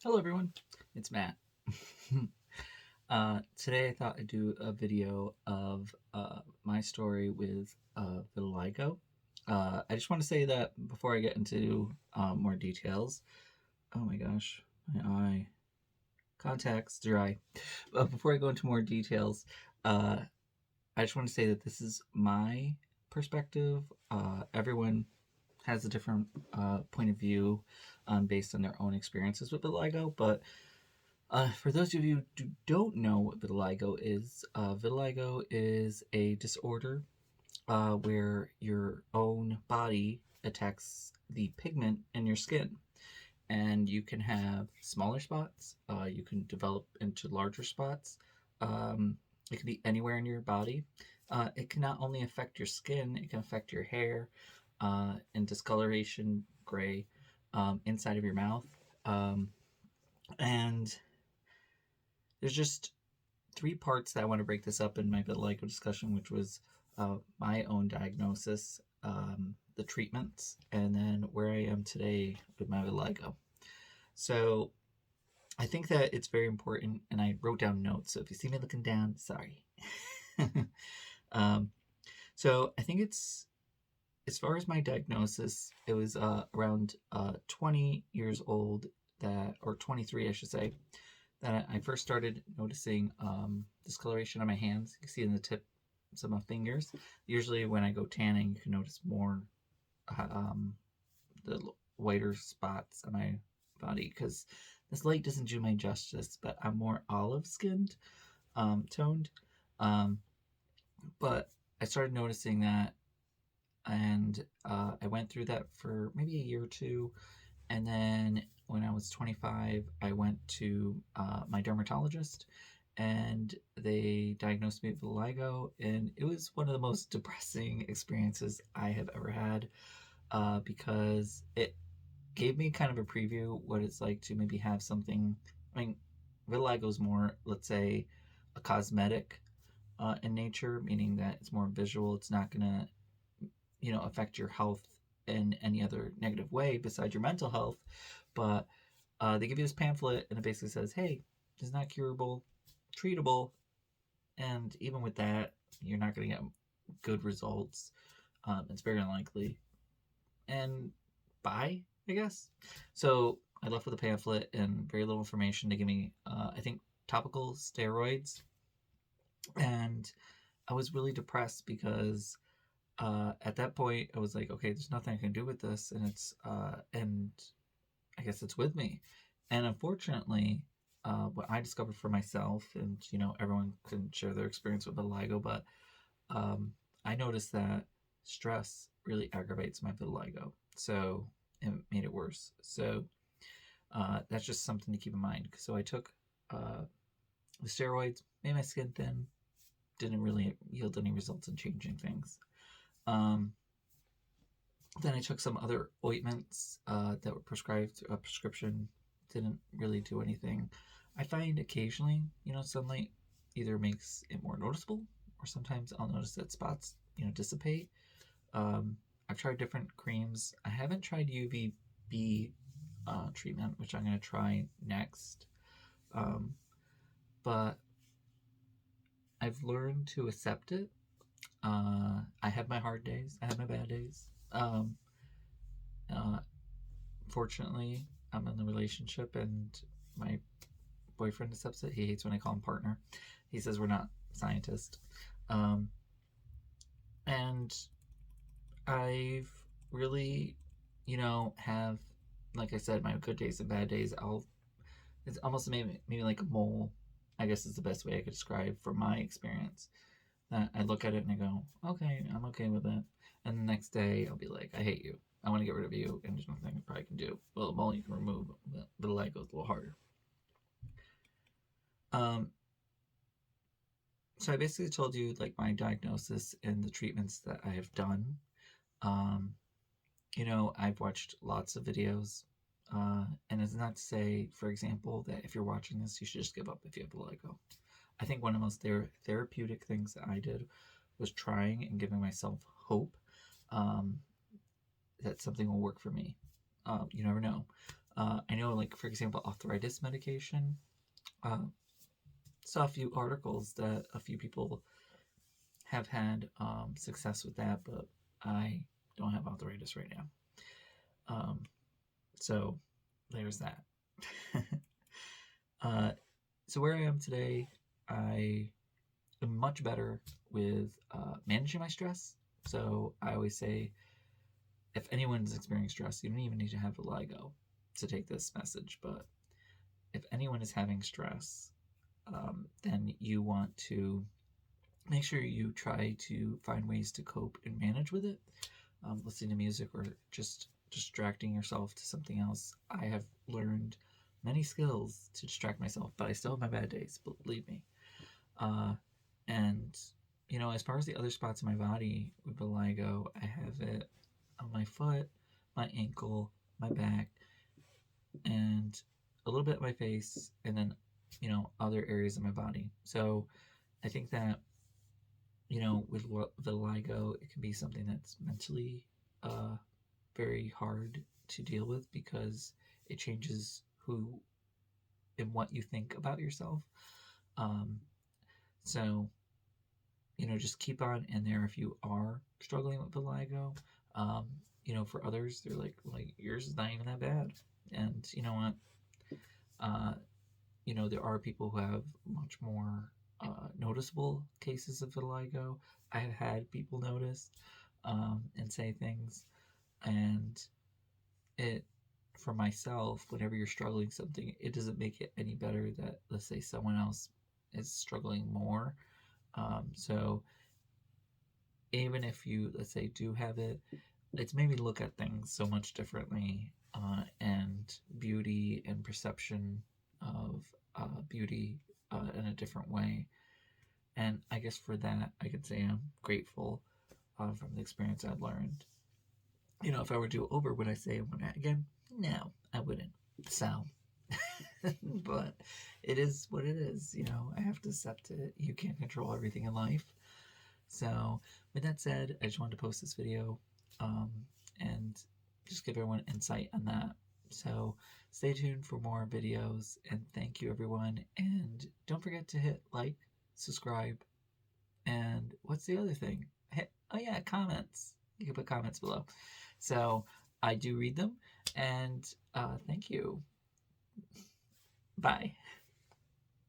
Hello everyone, it's Matt. Today I thought I'd do a video of my story with vitiligo. I just want to say that before I get into more details. Oh my gosh, my eye contacts dry. Before I go into more details, uh, I just want to say that this is my perspective. Everyone has a different point of view based on their own experiences with vitiligo, but for those of you who don't know what vitiligo is a disorder where your own body attacks the pigment in your skin. And you can have smaller spots, you can develop into larger spots. Um, it can be anywhere in your body. It can not only affect your skin, it can affect your hair and discoloration, gray, inside of your mouth. Um, and there's just three parts that I want to break this up in my vitiligo discussion, which was my own diagnosis, the treatments, and then where I am today with my vitiligo. So I think that it's very important, and I wrote down notes. So if you see me looking down, sorry. um, so I think it's as far as my diagnosis, it was around 20 years old that, or 23, I should say, that I first started noticing discoloration on my hands. You can see in the tips of my fingers. Usually, when I go tanning, you can notice more um, the whiter spots on my body because this light doesn't do my justice. But I'm more olive skinned, toned. Um, but I started noticing that, and I went through that for maybe a year or two. And then when I was 25, I went to my dermatologist and they diagnosed me with vitiligo. And it was one of the most depressing experiences I have ever had because it gave me kind of a preview what it's like to maybe have something. I mean, vitiligo is more, let's say, a cosmetic in nature, meaning that it's more visual. It's not going to affect your health in any other negative way besides your mental health. But they give you this pamphlet and it basically says, hey, it's not curable, treatable, and even with that, you're not going to get good results. It's very unlikely. And bye, I guess. So I left with a pamphlet and very little information. They give me, I think, topical steroids. And I was really depressed because at that point, I was like, okay, there's nothing I can do with this, and I guess it's with me. And unfortunately, what I discovered for myself, and everyone can share their experience with vitiligo, but I noticed that stress really aggravates my vitiligo, so it made it worse. So that's just something to keep in mind. So I took the steroids, made my skin thin, didn't really yield any results in changing things. Um, Then I took some other ointments that were prescribed through a prescription. Didn't really do anything. I find occasionally, sunlight either makes it more noticeable, or sometimes I'll notice that spots, dissipate. I've tried different creams. I haven't tried UVB treatment, which I'm going to try next. Um, but I've learned to accept it. I have my hard days. I have my bad days. Uh, Fortunately, I'm in a relationship and my boyfriend accepts it. He hates when I call him partner. He says we're not scientists. Um, and I've really, have, like I said, my good days and bad days. It's almost maybe like a mole, I guess is the best way I could describe from my experience. That I look at it and I go, okay, I'm okay with it. And the next day I'll be like, I hate you. I want to get rid of you, and there's nothing I probably can do. Well, the mole you can remove, but the leg goes a little harder. Um, so I basically told you like my diagnosis and the treatments that I have done. Um, I've watched lots of videos, and it's not to say, for example, that if you're watching this, you should just give up if you have vitiligo. I think one of the most therapeutic things that I did was trying and giving myself hope um, that something will work for me. You never know. I know, like, for example, arthritis medication. Uh, saw a few articles that a few people have had success with that, but I don't have arthritis right now. Um, so there's that. uh, so where I am today, I am much better with managing my stress. So I always say, if anyone's experiencing stress, you don't even need to have vitiligo to take this message. But if anyone is having stress, then you want to make sure you try to find ways to cope and manage with it. Listening to music or just distracting yourself to something else. I have learned many skills to distract myself, but I still have my bad days, believe me. Uh, and, as far as the other spots in my body with vitiligo, I have it on my foot, my ankle, my back, and a little bit of my face, and then, other areas of my body. So I think that, with vitiligo, it can be something that's mentally uh, very hard to deal with because it changes who and what you think about yourself. Um, so, just keep on in there if you are struggling with vitiligo. Um, for others, they're like, yours is not even that bad. And you know what? Uh, there are people who have much more noticeable cases of vitiligo. I have had people notice and say things, and it for myself, whenever you're struggling something, it doesn't make it any better that, let's say, someone else is struggling more. So even if you, let's say, do have it, it's made me look at things so much differently, and beauty and perception of beauty in a different way. And I guess for that, I could say I'm grateful from the experience I learned. If I were to do it over, would I say I want it again? No, I wouldn't. So, but it is what it is. I have to accept it. You can't control everything in life. So, with that said, I just wanted to post this video um, and just give everyone insight on that. So, stay tuned for more videos, and thank you, everyone. And don't forget to hit like, subscribe, and what's the other thing? Oh, yeah, comments. You can put comments below. So, I do read them, and thank you. Bye.